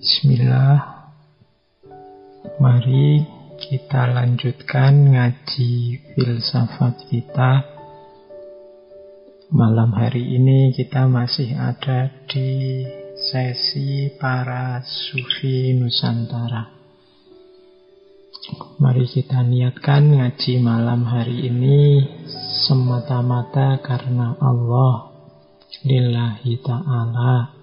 Bismillah. Mari kita lanjutkan ngaji filsafat kita. Malam hari ini kita masih ada di sesi para sufi Nusantara. Mari kita niatkan ngaji malam hari ini semata-mata karena Allah, lillahi ta'ala.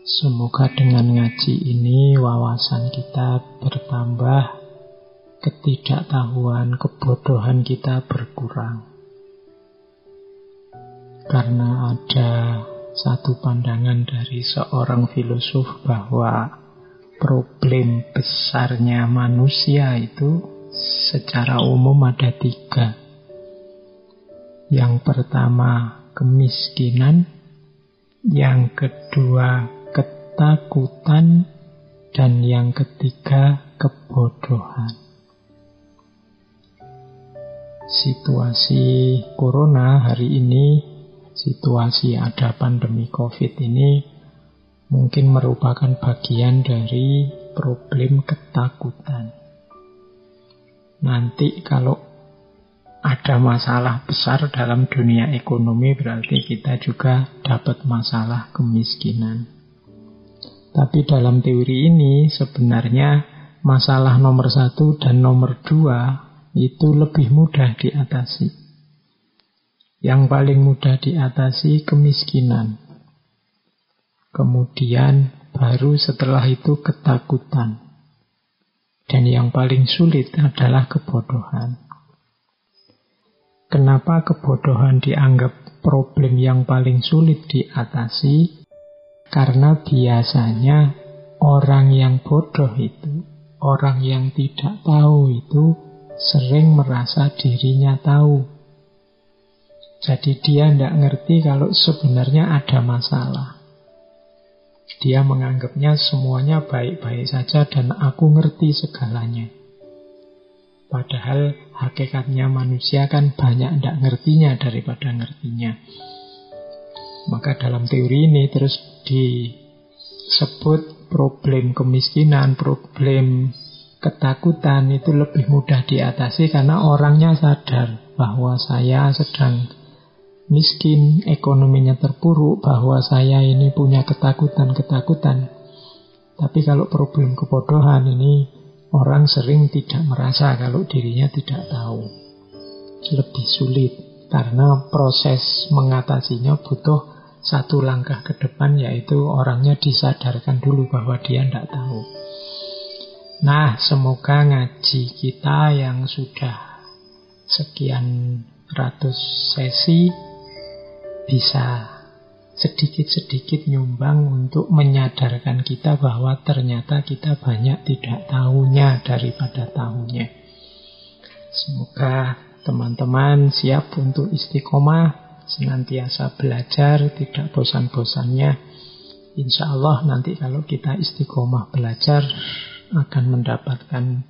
Semoga dengan ngaji ini wawasan kita bertambah, ketidaktahuan, kebodohan kita berkurang. Karena ada satu pandangan dari seorang filosof bahwa problem besarnya manusia itu secara umum ada 3. Yang pertama kemiskinan, yang kedua ketakutan, dan yang ketiga kebodohan. Situasi corona hari ini, situasi ada pandemi COVID ini mungkin merupakan bagian dari problem ketakutan. Nanti kalau ada masalah besar dalam dunia ekonomi, berarti kita juga dapat masalah kemiskinan. Tapi dalam teori ini sebenarnya masalah nomor 1 dan nomor 2 itu lebih mudah diatasi. Yang paling mudah diatasi kemiskinan. Kemudian baru setelah itu ketakutan. Dan yang paling sulit adalah kebodohan. Kenapa kebodohan dianggap problem yang paling sulit diatasi? Karena biasanya orang yang bodoh itu, orang yang tidak tahu itu sering merasa dirinya tahu. Jadi dia tidak ngerti kalau sebenarnya ada masalah. Dia menganggapnya semuanya baik-baik saja dan aku ngerti segalanya. Padahal hakikatnya manusia kan banyak tidak ngertinya daripada ngertinya. Maka dalam teori ini terus disebut problem kemiskinan, problem ketakutan itu lebih mudah diatasi karena orangnya sadar bahwa saya sedang miskin, ekonominya terpuruk, bahwa saya ini punya ketakutan-ketakutan. Tapi kalau problem kebodohan ini, orang sering tidak merasa kalau dirinya tidak tahu. Lebih sulit karena proses mengatasinya butuh satu langkah ke depan, yaitu orangnya disadarkan dulu bahwa dia tidak tahu. Nah, semoga ngaji kita yang sudah sekian ratus sesi bisa sedikit-sedikit nyumbang untuk menyadarkan kita bahwa ternyata kita banyak tidak tahunya daripada tahunya. Semoga teman-teman siap untuk istiqomah, senantiasa belajar, tidak bosan-bosannya. Insya Allah nanti kalau kita istiqomah belajar akan mendapatkan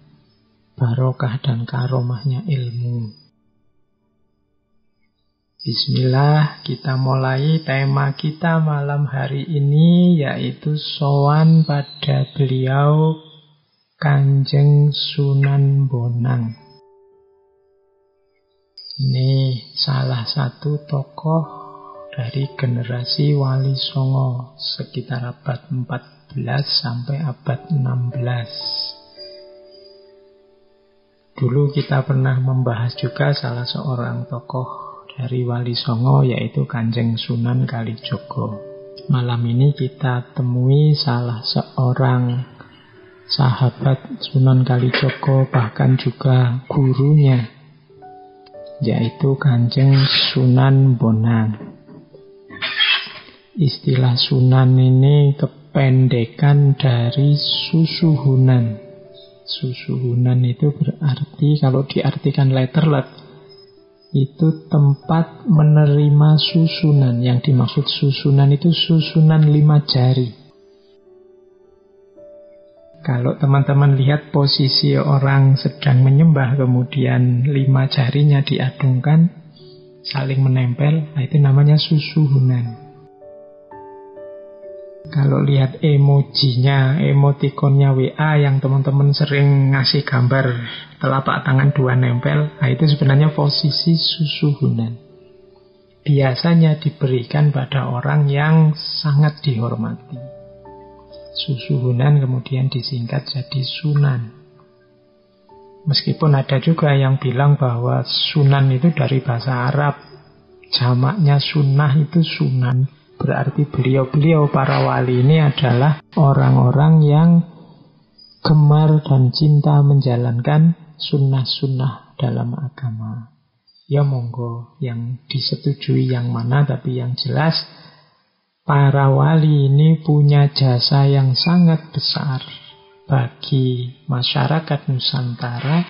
barokah dan karomahnya ilmu. Bismillah, kita mulai tema kita malam hari ini, yaitu sowan pada beliau Kanjeng Sunan Bonang. Ini salah satu tokoh dari generasi Wali Songo sekitar abad 14 sampai abad 16. Dulu kita pernah membahas juga salah seorang tokoh dari Wali Songo, yaitu Kanjeng Sunan Kalijogo. Malam ini kita temui salah seorang sahabat Sunan Kalijogo, bahkan juga gurunya, yaitu Kanjeng Sunan Bonang. Istilah Sunan ini kependekan dari Susuhunan. Susuhunan itu berarti, kalau diartikan letterlet, itu tempat menerima susunan. Yang dimaksud susunan itu susunan 5 jari. Kalau teman-teman lihat posisi orang sedang menyembah, kemudian 5 jarinya diadungkan, saling menempel, nah itu namanya susuhunan. Kalau lihat emojinya, emotikonnya WA yang teman-teman sering ngasih gambar telapak tangan dua nempel, nah itu sebenarnya posisi susuhunan. Biasanya diberikan pada orang yang sangat dihormati. Susuhunan kemudian disingkat jadi sunan. Meskipun ada juga yang bilang bahwa sunan itu dari bahasa Arab, jamaknya sunnah itu sunan. Berarti beliau-beliau para wali ini adalah orang-orang yang gemar dan cinta menjalankan sunnah-sunnah dalam agama. Ya monggo, yang disetujui yang mana, tapi yang jelas para wali ini punya jasa yang sangat besar bagi masyarakat Nusantara.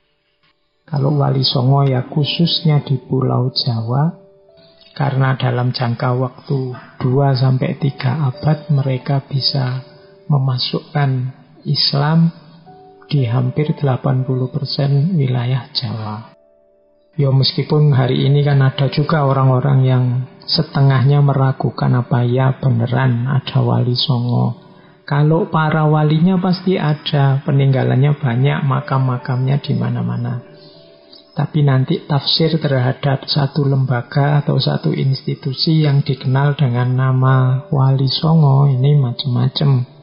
Kalau Wali Songo ya khususnya di Pulau Jawa, karena dalam jangka waktu 2-3 abad mereka bisa memasukkan Islam di hampir 80% wilayah Jawa. Ya meskipun hari ini kan ada juga orang-orang yang setengahnya meragukan apa ya beneran ada Wali Songo. Kalau para walinya pasti ada, peninggalannya banyak, makam-makamnya di mana-mana. Tapi nanti tafsir terhadap satu lembaga atau satu institusi yang dikenal dengan nama Wali Songo ini macam-macam.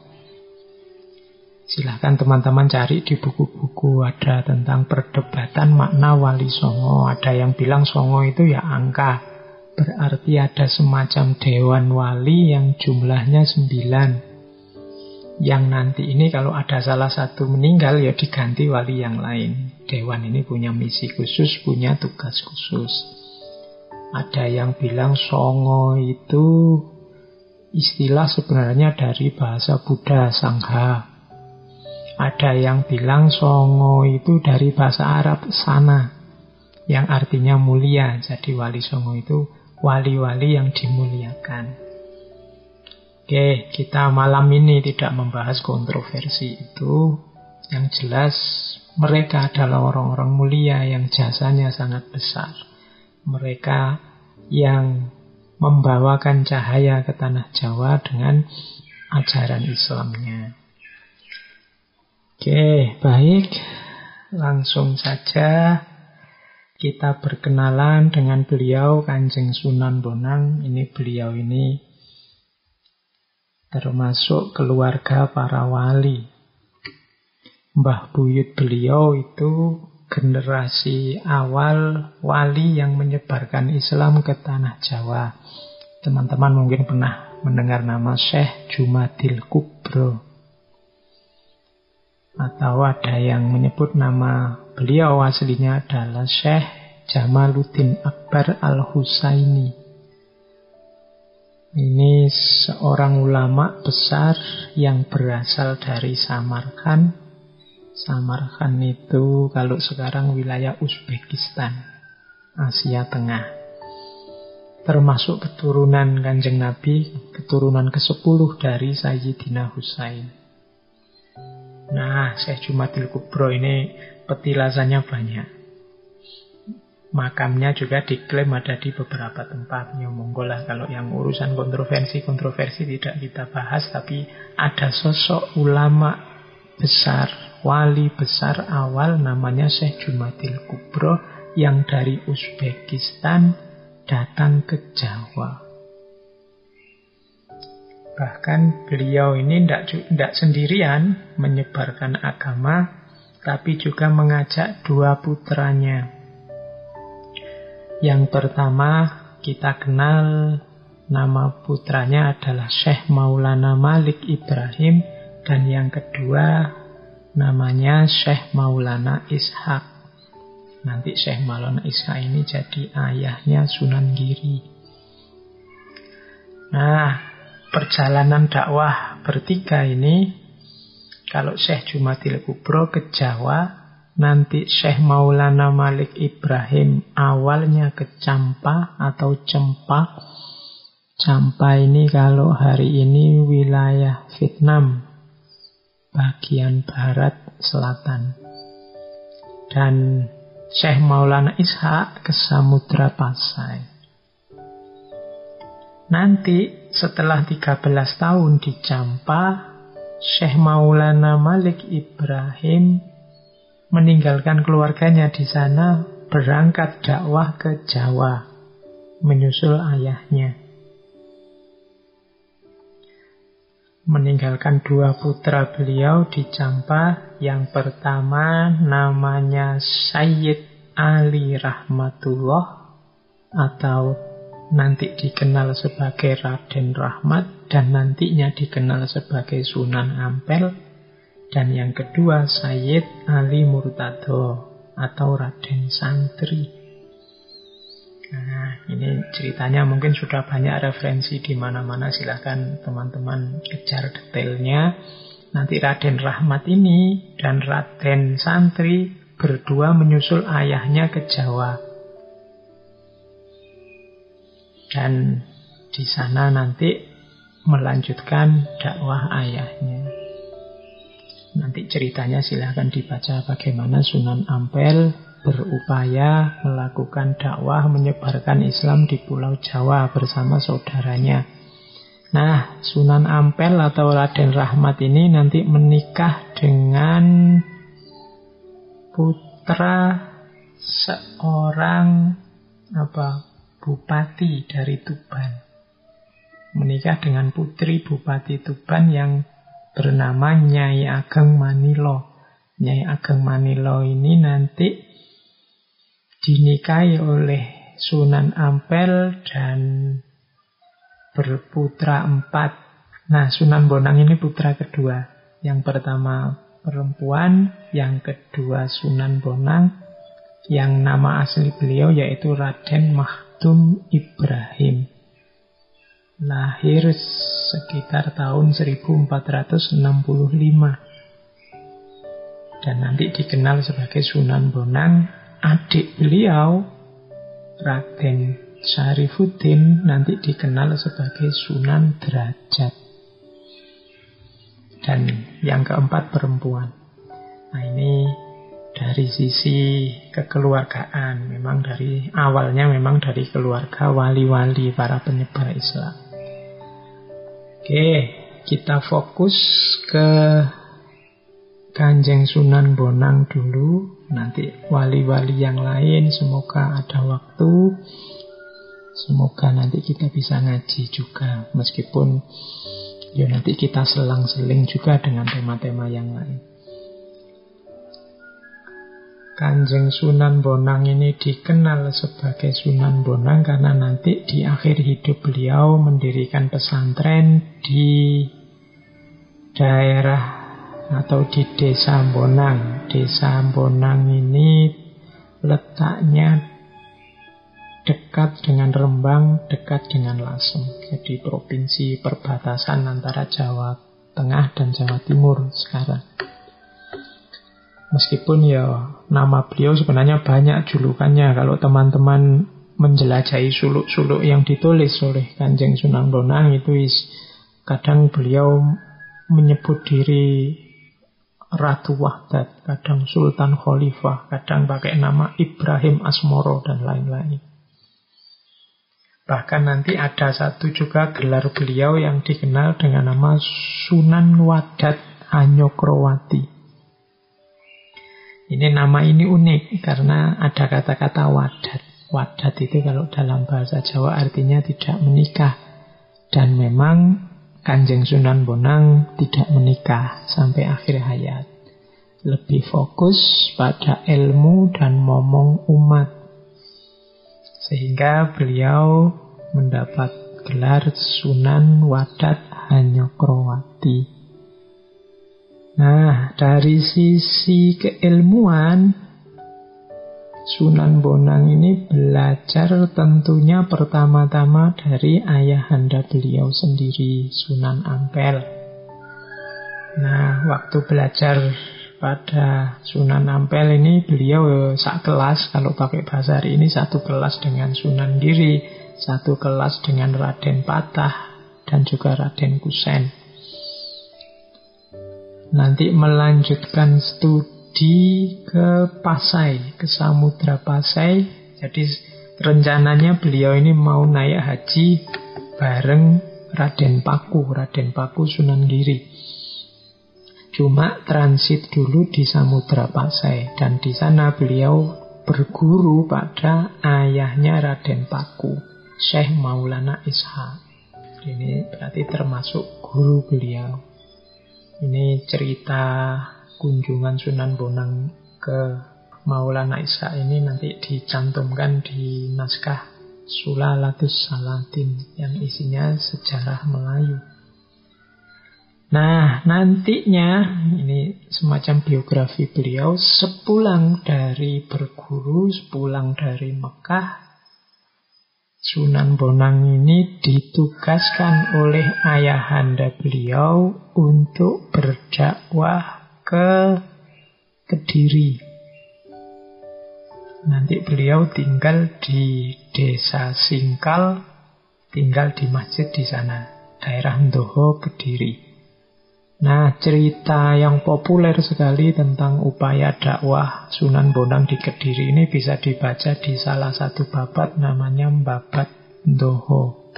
Silahkan teman-teman cari di buku-buku, ada tentang perdebatan makna Wali Songo. Ada yang bilang Songo itu ya angka, berarti ada semacam dewan wali yang jumlahnya 9. Yang nanti ini kalau ada salah satu meninggal ya diganti wali yang lain. Dewan ini punya misi khusus, punya tugas khusus. Ada yang bilang Songo itu istilah sebenarnya dari bahasa Buddha, Sangha. Ada yang bilang Songo itu dari bahasa Arab, Sana, yang artinya mulia. Jadi Wali Songo itu wali-wali yang dimuliakan. Oke, kita malam ini tidak membahas kontroversi itu. Yang jelas mereka adalah orang-orang mulia yang jasanya sangat besar. Mereka yang membawakan cahaya ke tanah Jawa dengan ajaran Islamnya. Oke, baik. Langsung saja kita berkenalan dengan beliau, Kanjeng Sunan Bonang. Ini beliau ini termasuk keluarga para wali. Mbah buyut beliau itu generasi awal wali yang menyebarkan Islam ke tanah Jawa. Teman-teman mungkin pernah mendengar nama Syekh Jumadil Kubro. Atau ada yang menyebut nama beliau aslinya adalah Syekh Jamaluddin Akbar Al-Husaini. Ini seorang ulama besar yang berasal dari Samarkand. Samarkand itu kalau sekarang wilayah Uzbekistan, Asia Tengah. Termasuk keturunan Kanjeng Nabi, keturunan ke-10 dari Sayyidina Husain. Nah, Syekh Jumadil Kubro ini petilasannya banyak. Makamnya juga diklaim ada di beberapa tempat. Ya monggo lah, kalau yang urusan kontroversi tidak kita bahas. Tapi ada sosok ulama besar, wali besar awal namanya Syekh Jumadil Kubro yang dari Uzbekistan datang ke Jawa. Bahkan beliau ini tidak sendirian menyebarkan agama, tapi juga mengajak 2 putranya. Yang pertama kita kenal nama putranya adalah Syekh Maulana Malik Ibrahim, dan yang kedua namanya Syekh Maulana Ishaq. Nanti Syekh Maulana Ishaq ini jadi ayahnya Sunan Giri. Nah, perjalanan dakwah bertiga ini, kalau Syekh Jumadil Kubro ke Jawa, nanti Syekh Maulana Malik Ibrahim awalnya ke Campa atau Cempa. Campa ini kalau hari ini wilayah Vietnam, bagian barat selatan. Dan Syekh Maulana Ishaq ke Samudra Pasai. Nanti setelah 13 tahun di Champa, Syekh Maulana Malik Ibrahim meninggalkan keluarganya di sana, berangkat dakwah ke Jawa, menyusul ayahnya. Meninggalkan 2 putra beliau di Champa. Yang pertama namanya Sayyid Ali Rahmatullah, atau nanti dikenal sebagai Raden Rahmat, dan nantinya dikenal sebagai Sunan Ampel. Dan yang kedua Sayyid Ali Murtado atau Raden Santri. Nah, ini ceritanya mungkin sudah banyak referensi di mana-mana, silahkan teman-teman kejar detailnya. Nanti Raden Rahmat ini dan Raden Santri berdua menyusul ayahnya ke Jawa. Dan di sana nanti melanjutkan dakwah ayahnya. Nanti ceritanya silahkan dibaca bagaimana Sunan Ampel berupaya melakukan dakwah menyebarkan Islam di Pulau Jawa bersama saudaranya. Nah, Sunan Ampel atau Raden Rahmat ini nanti menikah dengan putra seorang bupati dari Tuban. Menikah dengan putri Bupati Tuban yang bernama Nyai Ageng Manilo. Nyai Ageng Manilo ini nanti dinikahi oleh Sunan Ampel dan berputra 4. Nah, Sunan Bonang ini putra kedua. Yang pertama perempuan, yang kedua Sunan Bonang, yang nama asli beliau yaitu Raden Makhdum Ibrahim. Lahir sekitar tahun 1465. Dan nanti dikenal sebagai Sunan Bonang. Adik beliau, Raden Syarifuddin, nanti dikenal sebagai Sunan Derajat. Dan yang keempat perempuan. Nah, ini dari sisi kekeluargaan. Memang dari awalnya memang dari keluarga wali-wali para penyebar Islam. Oke, kita fokus ke Kanjeng Sunan Bonang dulu. Nanti wali-wali yang lain semoga ada waktu. Semoga nanti kita bisa ngaji juga. Meskipun ya nanti kita selang-seling juga dengan tema-tema yang lain. Kanjeng Sunan Bonang ini dikenal sebagai Sunan Bonang karena nanti di akhir hidup beliau mendirikan pesantren di daerah atau di Desa Bonang. Desa Bonang ini letaknya dekat dengan Rembang, dekat dengan Lasem. Jadi provinsi perbatasan antara Jawa Tengah dan Jawa Timur sekarang. Meskipun ya nama beliau sebenarnya banyak julukannya. Kalau teman-teman menjelajahi suluk-suluk yang ditulis oleh Kanjeng Sunan Bonang itu kadang beliau menyebut diri Ratu Wahdat, kadang Sultan Khalifah, kadang pakai nama Ibrahim Asmoro dan lain-lain. Bahkan nanti ada satu juga gelar beliau yang dikenal dengan nama Sunan Wadat Hanyokrowati. Ini nama ini unik karena ada kata-kata wadat. Wadat itu kalau dalam bahasa Jawa artinya tidak menikah. Dan memang Kanjeng Sunan Bonang tidak menikah sampai akhir hayat. Lebih fokus pada ilmu dan momong umat. Sehingga beliau mendapat gelar Sunan Wadat Hanyokrowati. Nah, dari sisi keilmuan, Sunan Bonang ini belajar tentunya pertama-tama dari ayahanda beliau sendiri, Sunan Ampel. Nah, waktu belajar pada Sunan Ampel ini beliau sak kelas, kalau pakai bahasa hari ini satu kelas dengan Sunan Giri, satu kelas dengan Raden Patah, dan juga Raden Kusen. Nanti melanjutkan studi ke Pasai, ke Samudra Pasai. Jadi rencananya beliau ini mau naik haji bareng Raden Paku Sunan Giri. Cuma transit dulu di Samudra Pasai, dan di sana beliau berguru pada ayahnya Raden Paku, Syekh Maulana Ishaq. Ini berarti termasuk guru beliau. Ini cerita kunjungan Sunan Bonang ke Maulana Ishaq ini nanti dicantumkan di naskah Sulalatus Salatin yang isinya sejarah Melayu. Nah, nantinya ini semacam biografi beliau. Sepulang dari berguru, sepulang dari Mekah, Sunan Bonang ini ditugaskan oleh ayahanda beliau untuk berdakwah ke Kediri. Nanti beliau tinggal di desa Singkal, tinggal di masjid di sana, daerah Ndoho, Kediri. Nah, cerita yang populer sekali tentang upaya dakwah Sunan Bonang di Kediri ini bisa dibaca di salah satu babat namanya Babat Ndoho.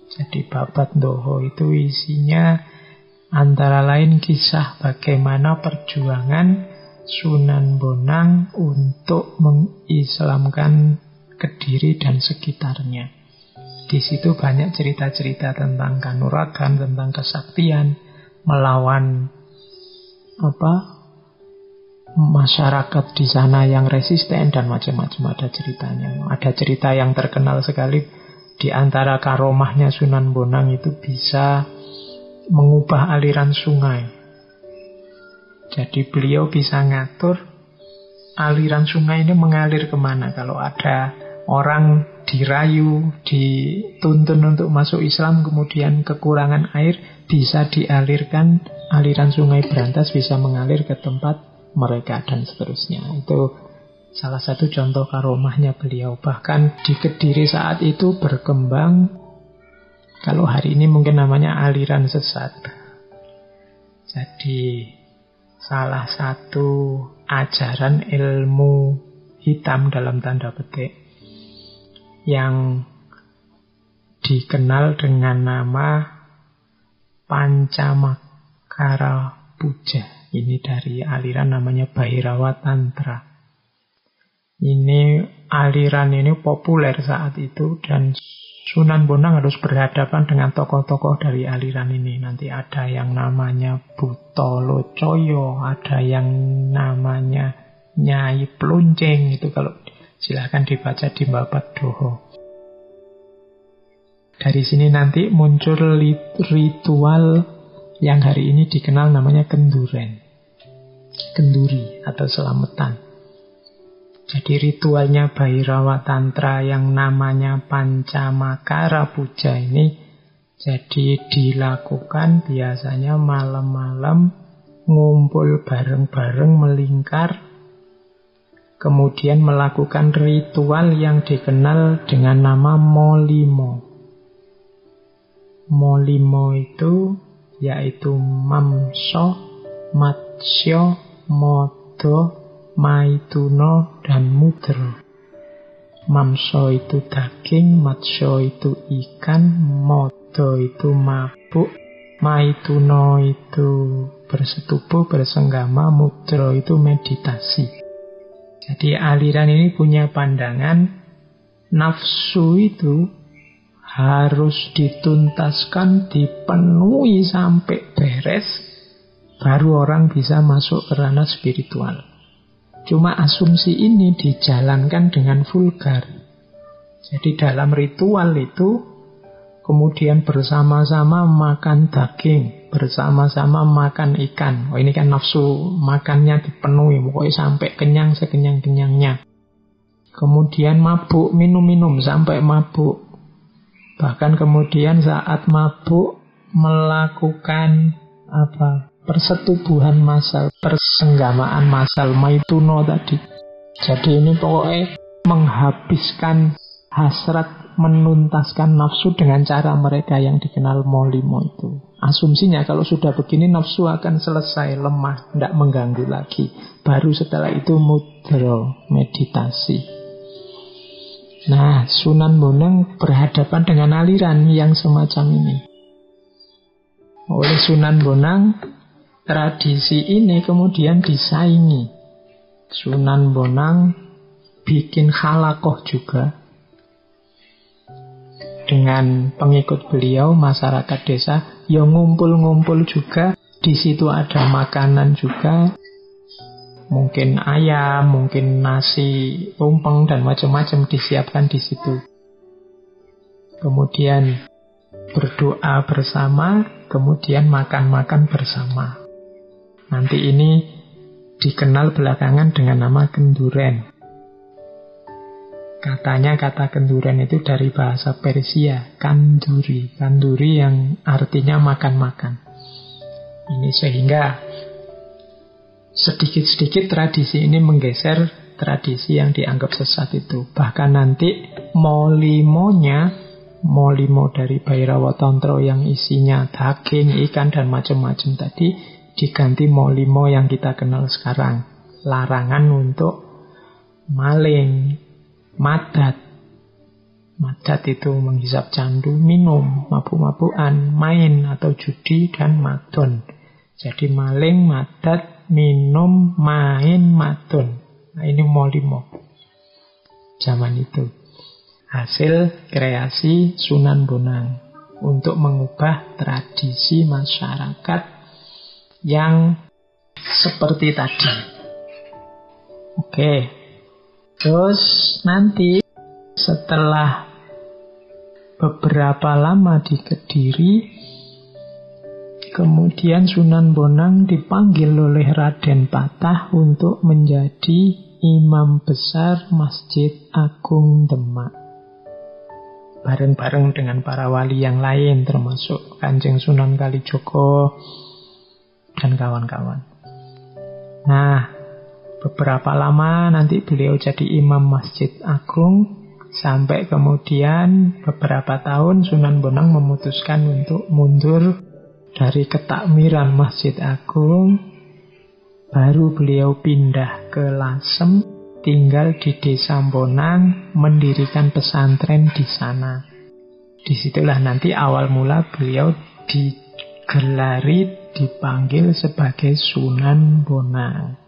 Jadi Babat Ndoho itu isinya antara lain kisah bagaimana perjuangan Sunan Bonang untuk mengislamkan Kediri dan sekitarnya. Di situ banyak cerita-cerita tentang kanuragan, tentang kesaktian, melawan masyarakat di sana yang resisten dan macam-macam ada ceritanya. Ada cerita yang terkenal sekali di antara karomahnya Sunan Bonang itu bisa mengubah aliran sungai. Jadi beliau bisa ngatur aliran sungai ini mengalir kemana. Kalau ada orang dirayu, dituntun untuk masuk Islam, kemudian kekurangan air, bisa dialirkan, aliran sungai Brantas bisa mengalir ke tempat mereka dan seterusnya. Itu salah satu contoh karomahnya beliau. Bahkan di Kediri saat itu berkembang, kalau hari ini mungkin namanya aliran sesat. Jadi salah satu ajaran ilmu hitam dalam tanda petik yang dikenal dengan nama Pancamakara Puja. Ini dari aliran namanya Bhairawa Tantra. Ini aliran ini populer saat itu dan Sunan Bonang harus berhadapan dengan tokoh-tokoh dari aliran ini. Nanti ada yang namanya Butolo Coyo, ada yang namanya Nyai Pluncing. Itu kalau silahkan dibaca di Babat Doho. Dari sini nanti muncul ritual yang hari ini dikenal namanya kenduren. Kenduri atau selamatan. Jadi ritualnya Bhairawa Tantra yang namanya Pancamakara Puja ini jadi dilakukan biasanya malam-malam, ngumpul bareng-bareng melingkar, kemudian melakukan ritual yang dikenal dengan nama Molimo. Molimo itu yaitu Mamso, Matsyo, Modo, Maituno, dan Mudra. Mamso itu daging, Matsyo itu ikan, Modo itu mabuk, Maituno itu bersetubuh, bersenggama, Mudra itu meditasi. Jadi aliran ini punya pandangan nafsu itu harus dituntaskan, dipenuhi sampai beres, baru orang bisa masuk ke ranah spiritual. Cuma asumsi ini dijalankan dengan vulgar. Jadi dalam ritual itu kemudian bersama-sama makan daging, bersama-sama makan ikan. Oh, ini kan nafsu makannya dipenuhi, pokoknya sampai kenyang sekenyang-kenyangnya. Kemudian mabuk, minum-minum sampai mabuk. Bahkan kemudian saat mabuk melakukan persetubuhan massal, persenggamaan massal, maituno tadi. Jadi ini pokoknya menghabiskan hasrat, menuntaskan nafsu dengan cara mereka yang dikenal molimo itu. Asumsinya kalau sudah begini nafsu akan selesai, lemah, tidak mengganggu lagi. Baru setelah itu mudra, meditasi. Nah, Sunan Bonang berhadapan dengan aliran yang semacam ini. Oleh Sunan Bonang, tradisi ini kemudian disaingi. Sunan Bonang bikin halakoh juga dengan pengikut beliau, masyarakat desa yang ngumpul-ngumpul juga. Di situ ada makanan juga, mungkin ayam, mungkin nasi, tumpeng dan macam-macam disiapkan di situ. Kemudian berdoa bersama, kemudian makan-makan bersama. Nanti ini dikenal belakangan dengan nama kenduren. Katanya kata kenduren itu dari bahasa Persia, kanduri. Kanduri yang artinya makan-makan. Ini sehingga sedikit-sedikit tradisi ini menggeser tradisi yang dianggap sesat itu. Bahkan nanti molimo dari Bhairawa Tantra yang isinya daging, ikan, dan macam-macam tadi diganti molimo yang kita kenal sekarang. Larangan untuk maling, madat. Madat itu menghisap candu, minum, mabuk-mabukan, main atau judi, dan madon. Jadi maling, madat, minum, main, madon. Nah, ini molimo zaman itu. Hasil kreasi Sunan Bonang untuk mengubah tradisi masyarakat yang seperti tadi. Oke. Terus nanti setelah beberapa lama di Kediri, kemudian Sunan Bonang dipanggil oleh Raden Patah untuk menjadi imam besar Masjid Agung Demak. Bareng-bareng dengan para wali yang lain, termasuk Kanjeng Sunan Kalijogo dan kawan-kawan. Nah, beberapa lama nanti beliau jadi imam Masjid Agung, sampai kemudian beberapa tahun Sunan Bonang memutuskan untuk mundur dari ketakmiran Masjid Agung. Baru beliau pindah ke Lasem, tinggal di Desa Bonang, mendirikan pesantren di sana. Disitulah nanti awal mula beliau digelari, dipanggil sebagai Sunan Bonang.